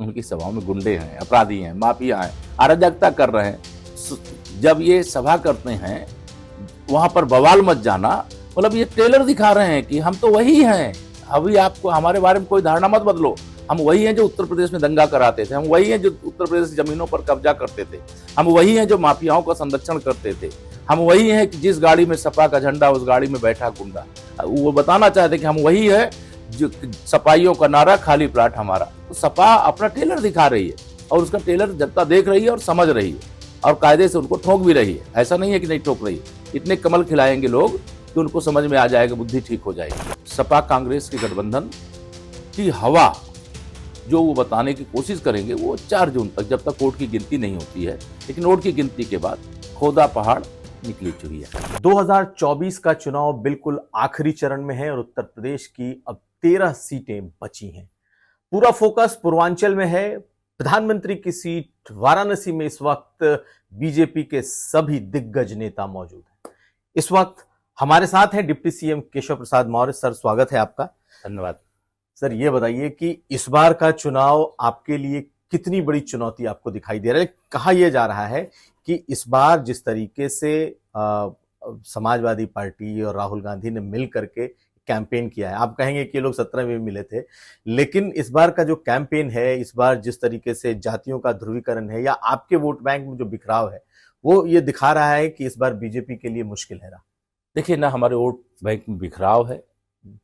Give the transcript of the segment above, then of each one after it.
उनकी सभाओं में गुंडे हैं, अपराधी हैं, माफिया हैं, अराजकता कर रहे हैं। जब ये सभा करते हैं वहां पर बवाल मच जाना, मतलब ये टेलर दिखा रहे हैं कि हम तो वही हैं, अभी आपको हमारे बारे में कोई धारणा मत बदलो, हम वही हैं जो उत्तर प्रदेश में दंगा कराते थे, हम वही हैं जो उत्तर प्रदेश की जमीनों पर कब्जा करते थे, हम वही हैं जो माफियाओं का संरक्षण करते थे, हम वही हैं कि जिस गाड़ी में सपा का झंडा उस गाड़ी में बैठा गुंडा। वो बताना चाहते कि हम वही है जो सपाइयों का नारा खाली प्लाट हमारा। तो सपा अपना टेलर दिखा रही है और उसका टेलर जनता देख रही है और समझ रही है और कायदे से उनको ठोक भी रही है। ऐसा नहीं है कि नहीं ठोक रही है, इतने कमल खिलाएंगे लोग कि उनको समझ में आ जाएगा, बुद्धि ठीक हो जाएगी। सपा कांग्रेस के गठबंधन की हवा जो वो बताने की कोशिश करेंगे वो 4 जून तक, जब तक वोट की गिनती नहीं होती है, लेकिन वोट की गिनती के बाद खोदा पहाड़ निकली चुहिया। 2024 का चुनाव बिल्कुल आखिरी चरण में है और उत्तर प्रदेश की अब 13 सीटें बची हैं। पूरा फोकस पूर्वांचल में है। प्रधानमंत्री की सीट वाराणसी में इस वक्त बीजेपी के सभी दिग्गज नेता मौजूद हैं। इस वक्त हमारे साथ हैं deputy CM Keshav Prasad Maurya. Sir, स्वागत है आपका। धन्यवाद। सर, ये बताइए कि इस बार का चुनाव आपके लिए कितनी बड़ी चुनौती आपको दिखाई दे रहा है। कहा यह जा रहा है कि इस बार जिस तरीके से समाजवादी पार्टी और राहुल गांधी ने मिल करके कैंपेन किया है, आप कहेंगे कि ये लोग 17 में मिले थे, लेकिन इस बार का जो कैंपेन है, इस बार जिस तरीके से जातियों का ध्रुवीकरण है या आपके वोट बैंक में जो बिखराव है, वो ये दिखा रहा है कि इस बार बीजेपी के लिए मुश्किल है रहा। देखिए, ना हमारे वोट बैंक में बिखराव है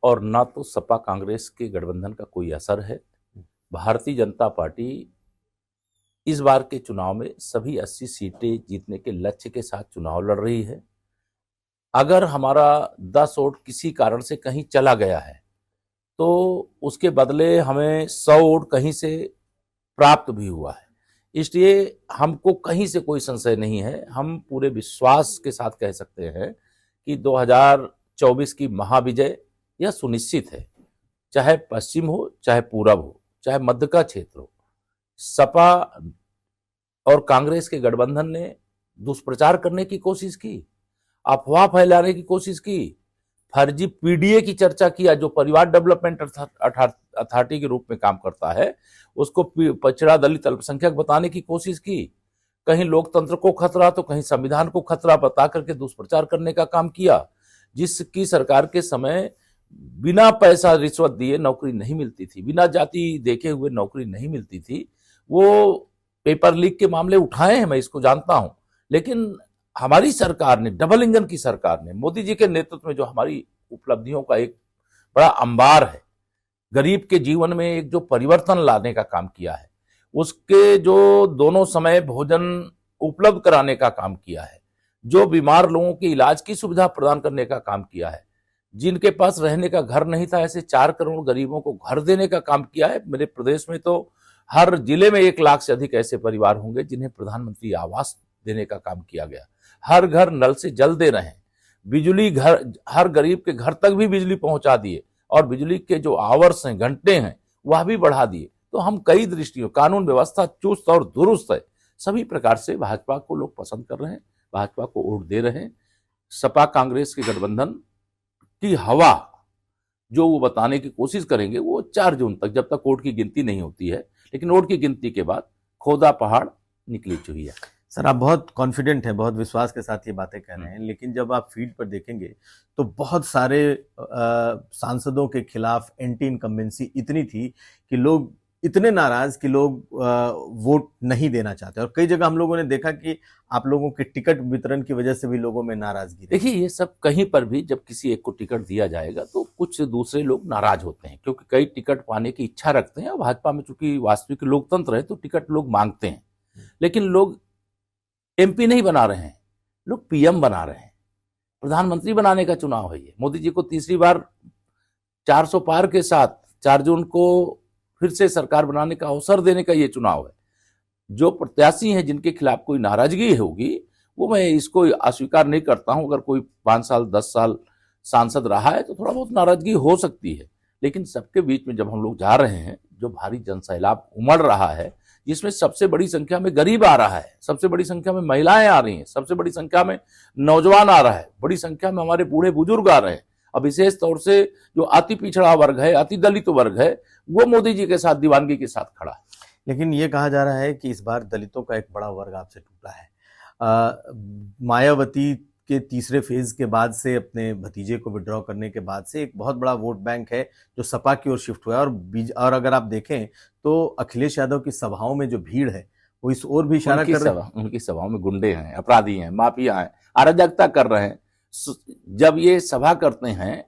और ना तो सपा कांग्रेस के गठबंधन का कोई असर है। भारतीय जनता पार्टी इस बार के चुनाव में सभी 80 सीटें जीतने के लक्ष्य के साथ चुनाव लड़ रही है। अगर हमारा 10 वोट किसी कारण से कहीं चला गया है तो उसके बदले हमें 100 वोट कहीं से प्राप्त भी हुआ है। इसलिए हमको कहीं से कोई संशय नहीं है। हम पूरे विश्वास के साथ कह सकते हैं कि 2024 की महाविजय यह सुनिश्चित है। चाहे पश्चिम हो, चाहे पूरब हो, चाहे मध्य का क्षेत्र हो, सपा और कांग्रेस के गठबंधन ने दुष्प्रचार करने की कोशिश की, अफवाह फैलाने की कोशिश की, फर्जी पीडीए की चर्चा किया, जो परिवार डेवलपमेंट अथॉरिटी के रूप में काम करता है, उसको पिछड़ा दलित अल्पसंख्यक बताने की कोशिश की। कहीं लोकतंत्र को खतरा तो कहीं संविधान को खतरा बता करके दुष्प्रचार करने का काम किया। जिसकी सरकार के समय बिना पैसा रिश्वत दिए नौकरी नहीं मिलती थी, बिना जाति देखे हुए नौकरी नहीं मिलती थी। वो पेपर लीक के मामले उठाए हैं, मैं इसको जानता हूं, लेकिन हमारी सरकार ने, डबल इंजन की सरकार ने, मोदी जी के नेतृत्व में जो हमारी उपलब्धियों का एक बड़ा अंबार है, गरीब के जीवन में एक जो परिवर्तन लाने का काम किया है, उसके जो दोनों समय भोजन उपलब्ध कराने का काम किया है, जो बीमार लोगों के इलाज की सुविधा प्रदान करने का काम किया है, जिनके पास रहने का घर नहीं था ऐसे 4 करोड़ गरीबों को घर देने का काम किया है। मेरे प्रदेश में तो हर जिले में 1 लाख से अधिक ऐसे परिवार होंगे जिन्हें प्रधानमंत्री आवास देने का काम किया गया। हर घर नल से जल दे रहे हैं, बिजली घर, हर गरीब के घर तक भी बिजली पहुंचा दिए और बिजली के जो आवर्स हैं, घंटे हैं, वह भी बढ़ा दिए। तो हम कई दृष्टियों, कानून व्यवस्था चुस्त और दुरुस्त है, सभी प्रकार से भाजपा को लोग पसंद कर रहे हैं, भाजपा को वोट दे रहे हैं। सपा कांग्रेस के गठबंधन की हवा जो वो बताने की कोशिश करेंगे वो 4 जून तक, जब तक वोट की गिनती नहीं होती है, लेकिन वोट की गिनती के बाद खोदा पहाड़ निकली चुहिया। सर, आप बहुत कॉन्फिडेंट हैं, बहुत विश्वास के साथ ये बातें कह रहे हैं, लेकिन जब आप फील्ड पर देखेंगे तो बहुत सारे सांसदों के खिलाफ एंटी इनकम्बेंसी इतनी थी कि लोग इतने नाराज कि लोग वोट नहीं देना चाहते। और कई जगह हम लोगों ने देखा कि आप लोगों के टिकट वितरण की वजह से भी लोगों में नाराजगी। देखिए, ये सब कहीं पर भी जब किसी एक को टिकट दिया जाएगा तो कुछ दूसरे लोग नाराज होते हैं, क्योंकि कई टिकट पाने की इच्छा रखते हैं। भाजपा में चूंकि वास्तविक लोकतंत्र है तो टिकट लोग मांगते हैं, लेकिन लोग एमपी नहीं बना रहे हैं, लोग पीएम बना रहे हैं। प्रधानमंत्री बनाने का चुनाव है ये। मोदी जी को तीसरी बार 400 पार के साथ 4 जून को फिर से सरकार बनाने का अवसर देने का ये चुनाव है। जो प्रत्याशी हैं जिनके खिलाफ कोई नाराजगी होगी, वो मैं इसको अस्वीकार नहीं करता हूं। अगर कोई 5 साल 10 साल सांसद रहा है तो थोड़ा बहुत नाराजगी हो सकती है, लेकिन सबके बीच में जब हम लोग जा रहे हैं, जो भारी जनसैलाब उमड़ रहा है, जिसमें सबसे बड़ी संख्या में गरीब आ रहा है, सबसे बड़ी संख्या में महिलाएं आ रही हैं, सबसे बड़ी संख्या में नौजवान आ रहा है, बड़ी संख्या में हमारे बूढ़े बुजुर्ग आ रहे हैं, और विशेष तौर से जो अति पिछड़ा वर्ग है, अति दलित वर्ग है, वो मोदी जी के साथ, दीवानगी के साथ खड़ा है। लेकिन ये कहा जा रहा है कि इस बार दलितों का एक बड़ा वर्ग आपसे टूटा है। मायावती के तीसरे फेज के बाद से, अपने भतीजे को विड्रॉ करने के बाद से, एक बहुत बड़ा वोट बैंक है जो सपा की ओर शिफ्ट हुआ है। और अगर आप देखें तो अखिलेश यादव की सभाओं में जो भीड़ है वो इस ओर भी इशारा कर रही है। उनकी सभाओं में गुंडे हैं, अपराधी हैं, माफिया हैं, अराजकता कर रहे हैं। जब ये सभा करते हैं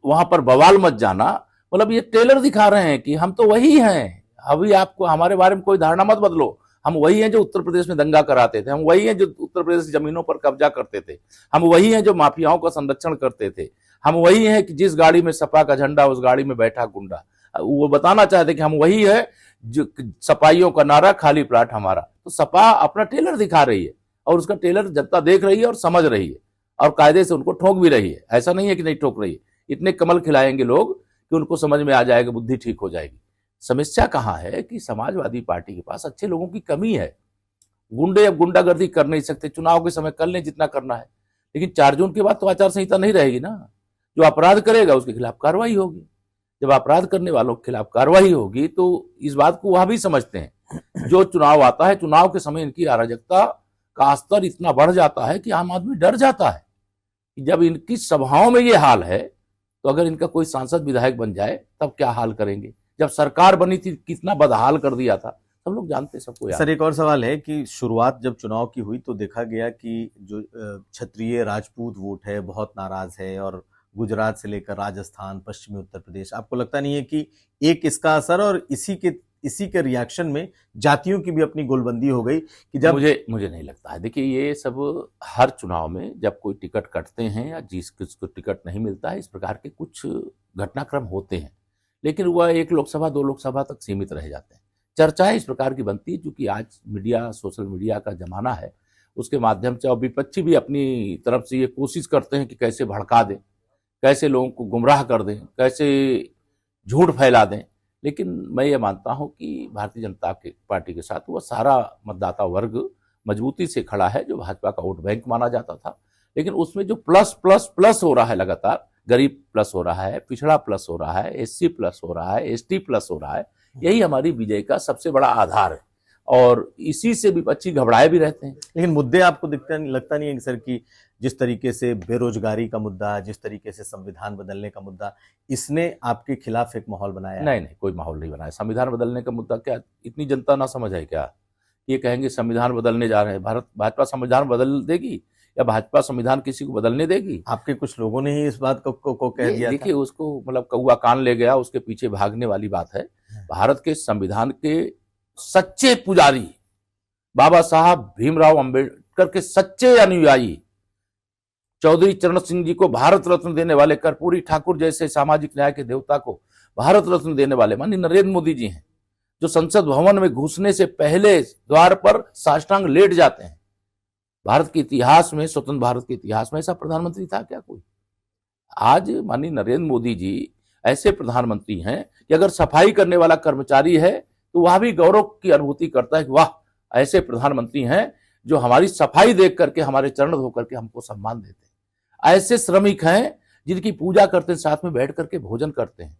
वहां पर बवाल मच जाना, मतलब ये टेलर दिखा रहे हैं कि हम तो वही हैं, अभी आपको हमारे बारे में कोई धारणा मत बदलो, हम वही हैं जो उत्तर प्रदेश में दंगा कराते थे, हम वही हैं जो उत्तर प्रदेश की जमीनों पर कब्जा करते थे, हम वही हैं जो माफियाओं का संरक्षण करते थे, हम वही हैं कि जिस गाड़ी में सपा का झंडा उस गाड़ी में बैठा गुंडा। वो बताना चाहते कि हम वही है जो सपाइयों का नारा खाली प्लाट हमारा। तो सपा अपना टेलर दिखा रही है और उसका टेलर जनता देख रही है और समझ रही है और कायदे से उनको ठोक भी रही है। ऐसा नहीं है कि नहीं ठोक रही है, इतने कमल खिलाएंगे लोग कि उनको समझ में आ जाएगा, बुद्धि ठीक हो जाएगी। समस्या कहाँ है कि समाजवादी पार्टी के पास अच्छे लोगों की कमी है। गुंडे अब गुंडागर्दी कर नहीं सकते, चुनाव के समय कर लें जितना करना है, लेकिन 4 जून के बाद तो आचार संहिता नहीं रहेगी ना। जो अपराध करेगा उसके खिलाफ कार्रवाई होगी। जब अपराध करने वालों के खिलाफ कार्रवाई होगी तो इस बात को वह भी समझते हैं। जो चुनाव आता है, चुनाव के समय इनकी अराजकता का स्तर इतना बढ़ जाता है कि आम आदमी डर जाता है कि जब इनकी सभाओं में ये हाल है तो अगर इनका कोई सांसद विधायक बन जाए तब क्या हाल करेंगे। जब सरकार बनी थी कितना बदहाल कर दिया था, सब लोग जानते, सबको याद। सर, एक और सवाल है कि शुरुआत जब चुनाव की हुई तो देखा गया कि जो क्षत्रिय राजपूत वोट है बहुत नाराज है, और गुजरात से लेकर राजस्थान, पश्चिमी उत्तर प्रदेश, आपको लगता नहीं है कि एक इसका असर और इसी के रिएक्शन में जातियों की भी अपनी गोलबंदी हो गई कि जब मुझे नहीं लगता है। देखिए, ये सब हर चुनाव में जब कोई टिकट कटते हैं या जिसको टिकट नहीं मिलता है, इस प्रकार के कुछ घटनाक्रम होते हैं, लेकिन वह 1 लोकसभा 2 लोकसभा तक सीमित रह जाते हैं। चर्चाएं इस प्रकार की बनती है क्योंकि आज मीडिया, सोशल मीडिया का जमाना है, उसके माध्यम से और विपक्षी भी अपनी तरफ से ये कोशिश करते हैं कि कैसे भड़का दें, कैसे लोगों को गुमराह कर दें, कैसे झूठ फैला दें। लेकिन मैं ये मानता हूं कि भारतीय जनता पार्टी के साथ वह सारा मतदाता वर्ग मजबूती से खड़ा है जो भाजपा का वोट बैंक माना जाता था। लेकिन उसमें जो प्लस प्लस प्लस हो रहा है, लगातार गरीब प्लस हो रहा है, पिछड़ा प्लस हो रहा है, एससी प्लस हो रहा है, एसटी प्लस हो रहा है, यही हमारी विजय का सबसे बड़ा आधार है और इसी से विपक्षी घबराए भी रहते हैं। लेकिन मुद्दे आपको लगता नहीं है कि सर कि जिस तरीके से बेरोजगारी का मुद्दा, जिस तरीके से संविधान बदलने का मुद्दा, इसने आपके खिलाफ एक माहौल बनाया? नहीं, कोई माहौल नहीं बनाया। संविधान बदलने का मुद्दा क्या इतनी जनता ना समझ है क्या? ये कहेंगे संविधान बदलने जा रहे हैं, भाजपा संविधान बदल देगी या भाजपा संविधान किसी को बदलने देगी? आपके कुछ लोगों ने ही इस बात को कह दिया। देखिए, उसको मतलब कौआ कान ले गया, उसके पीछे भागने वाली बात है। भारत के संविधान के सच्चे पुजारी बाबा साहब भीमराव अंबेडकर के सच्चे अनुयायी, चौधरी चरण सिंह जी को भारत रत्न देने वाले, कर्पूरी ठाकुर जैसे सामाजिक न्याय के देवता को भारत रत्न देने वाले माननीय नरेंद्र मोदी जी हैं, जो संसद भवन में घुसने से पहले द्वार पर साष्टांग लेट जाते हैं। भारत के इतिहास में, स्वतंत्र भारत के इतिहास में ऐसा प्रधानमंत्री था क्या कोई? आज माननीय नरेंद्र मोदी जी ऐसे प्रधानमंत्री हैं कि अगर सफाई करने वाला कर्मचारी है तो वह भी गौरव की अनुभूति करता है कि वाह, ऐसे प्रधानमंत्री हैं जो हमारी सफाई देख करके, हमारे चरण धो करके हमको सम्मान देते हैं। ऐसे श्रमिक हैं जिनकी पूजा करते हैं, साथ में बैठ करके भोजन करते हैं।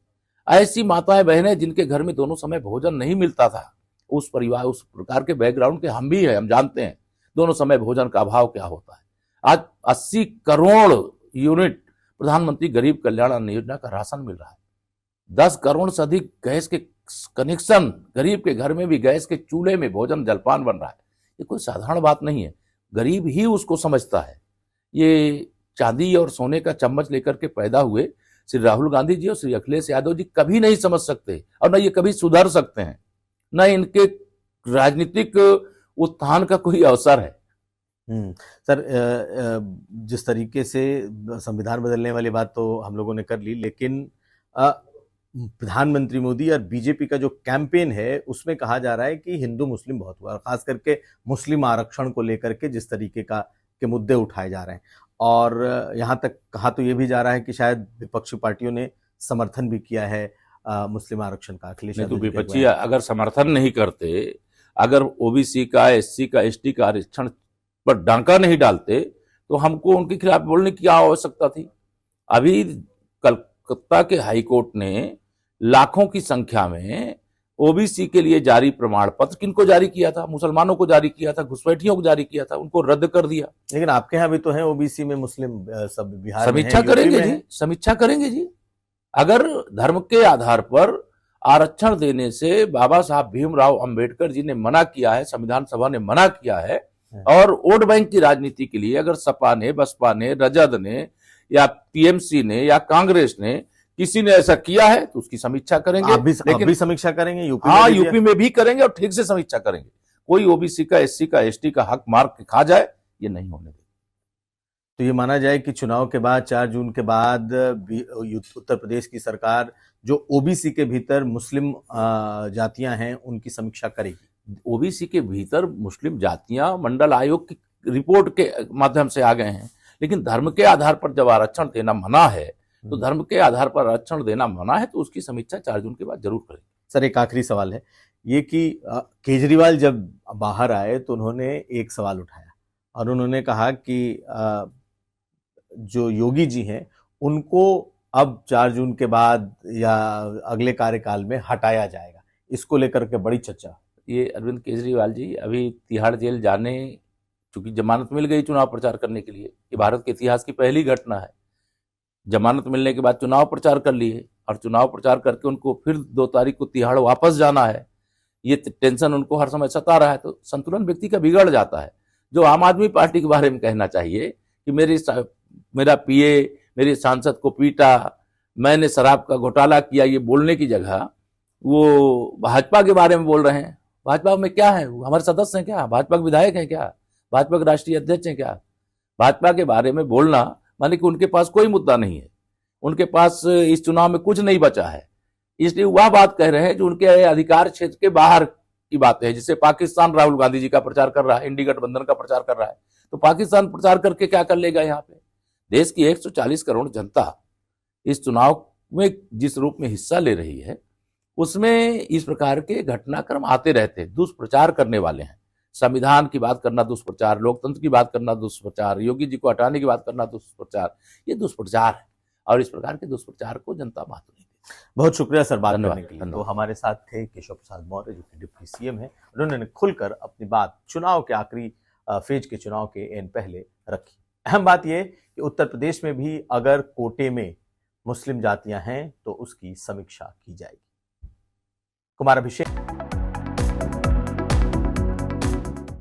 ऐसी माताएं बहनें जिनके घर में दोनों समय भोजन नहीं मिलता था, उस परिवार, उस प्रकार के बैकग्राउंड के हम भी हैं, हम जानते हैं दोनों समय भोजन का अभाव क्या होता है। आज 80 करोड़ यूनिट प्रधानमंत्री गरीब कल्याण अन्न योजना का राशन मिल रहा है। 10 करोड़ से अधिक गैस के कनेक्शन, गरीब के घर में भी गैस के चूल्हे में भोजन जलपान बन रहा है। ये कोई साधारण बात नहीं है, गरीब ही उसको समझता है। ये चांदी और सोने का चम्मच लेकर के पैदा हुए श्री राहुल गांधी जी और श्री अखिलेश यादव जी कभी नहीं समझ सकते और न ये कभी सुधर सकते हैं, न इनके राजनीतिक उत्थान का कोई अवसर है। सर, जिस तरीके से संविधान बदलने वाली बात तो हम लोगों ने कर ली, लेकिन प्रधानमंत्री मोदी और बीजेपी का जो कैंपेन है उसमें कहा जा रहा है कि हिंदू मुस्लिम बहुत हुआ, खास करके मुस्लिम आरक्षण को लेकर के जिस तरीके के मुद्दे उठाए जा रहे हैं, और यहाँ तक कहा तो ये भी जा रहा है कि शायद विपक्षी पार्टियों ने समर्थन भी किया है मुस्लिम आरक्षण का। अखिलेश तो विपक्षी अगर समर्थन नहीं करते, अगर ओबीसी का, एससी का, एसटी का आरक्षण पर डांका नहीं डालते तो हमको उनके खिलाफ बोलने की क्या आवश्यकता थी? अभी कलकत्ता के हाईकोर्ट ने लाखों की संख्या में ओबीसी के लिए जारी प्रमाण पत्र किनको जारी किया था? मुसलमानों को जारी किया था, घुसपैठियों को जारी किया था, उनको रद्द कर दिया। लेकिन आपके यहाँ भी तो है ओबीसी में मुस्लिम, सब बिहार में है, समीक्षा यूपी करेंगे में जी, है। समीक्षा करेंगे जी। अगर धर्म के आधार पर आरक्षण देने से बाबा साहब भीमराव अंबेडकर जी ने मना किया है, संविधान सभा ने मना किया है, और वोट बैंक की राजनीति के लिए अगर सपा ने, बसपा ने, रजद ने या टीएमसी ने या कांग्रेस ने किसी ने ऐसा किया है तो उसकी समीक्षा करेंगे। आप भी समीक्षा करेंगे यूपी में? हाँ, यूपी में भी करेंगे और ठीक से समीक्षा करेंगे। कोई ओबीसी का, एससी का, एसटी का हक मार के खा जाए, ये नहीं होने देगा। तो ये माना जाए कि चुनाव के बाद 4 जून के बाद उत्तर प्रदेश की सरकार जो ओबीसी के भीतर मुस्लिम जातियां हैं उनकी समीक्षा करेगी। ओबीसी के भीतर मुस्लिम जातियां मंडल आयोग की रिपोर्ट के माध्यम से आ गए हैं, लेकिन धर्म के आधार पर जब आरक्षण देना मना है तो धर्म के आधार पर आरक्षण देना मना है तो उसकी समीक्षा 4 जून के बाद जरूर करेंगे। सर, एक आखिरी सवाल है ये कि केजरीवाल जब बाहर आए तो उन्होंने एक सवाल उठाया और उन्होंने कहा कि जो योगी जी हैं उनको अब 4 जून के बाद या अगले कार्यकाल में हटाया जाएगा। इसको लेकर के बड़ी चर्चा। ये अरविंद केजरीवाल जी अभी तिहाड़ जेल जाने, चूंकि जमानत मिल गई चुनाव प्रचार करने के लिए, ये भारत के इतिहास की पहली घटना है। जमानत मिलने के बाद चुनाव प्रचार कर लिए और चुनाव प्रचार करके उनको फिर 2 तारीख को तिहाड़ वापस जाना है। ये टेंशन उनको हर समय सता रहा है, तो संतुलन व्यक्ति का बिगड़ जाता है। जो आम आदमी पार्टी के बारे में कहना चाहिए कि मेरा पीए मेरे सांसद को पीटा, मैंने शराब का घोटाला किया, ये बोलने की जगह वो भाजपा के बारे में बोल रहे हैं। भाजपा में क्या है? हमारे सदस्य हैं क्या? भाजपा के विधायक हैं क्या? भाजपा के राष्ट्रीय अध्यक्ष हैं क्या? भाजपा के बारे में बोलना माने कि उनके पास कोई मुद्दा नहीं है, उनके पास इस चुनाव में कुछ नहीं बचा है, इसलिए वह बात कह रहे हैं जो उनके अधिकार क्षेत्र के बाहर की बात है। जिससे पाकिस्तान राहुल गांधी जी का प्रचार कर रहा है, इंडी गठबंधन का प्रचार कर रहा है, तो पाकिस्तान प्रचार करके क्या कर लेगा? यहाँ पे देश की 140 करोड़ जनता इस चुनाव में जिस रूप में हिस्सा ले रही है उसमें इस प्रकार के घटनाक्रम आते रहते हैं। दुष्प्रचार करने वाले हैं, संविधान की बात करना दुष्प्रचार, लोकतंत्र की बात करना दुष्प्रचार, योगी जी को हटाने की बात करना दुष्प्रचार, ये दुष्प्रचार है और इस प्रकार के दुष्प्रचार को जनता महत्व नहीं देती। बहुत शुक्रिया सर बात करने के लिए। तो हमारे साथ थे केशव प्रसाद मौर्य जो कि डिप्टी सीएम है। उन्होंने खुलकर अपनी बात चुनाव के आखिरी फेज के चुनाव के एन पहले रखी। अहम बात यह कि उत्तर प्रदेश में भी अगर कोटे में मुस्लिम जातियां हैं तो उसकी समीक्षा की जाएगी। कुमार अभिषेक।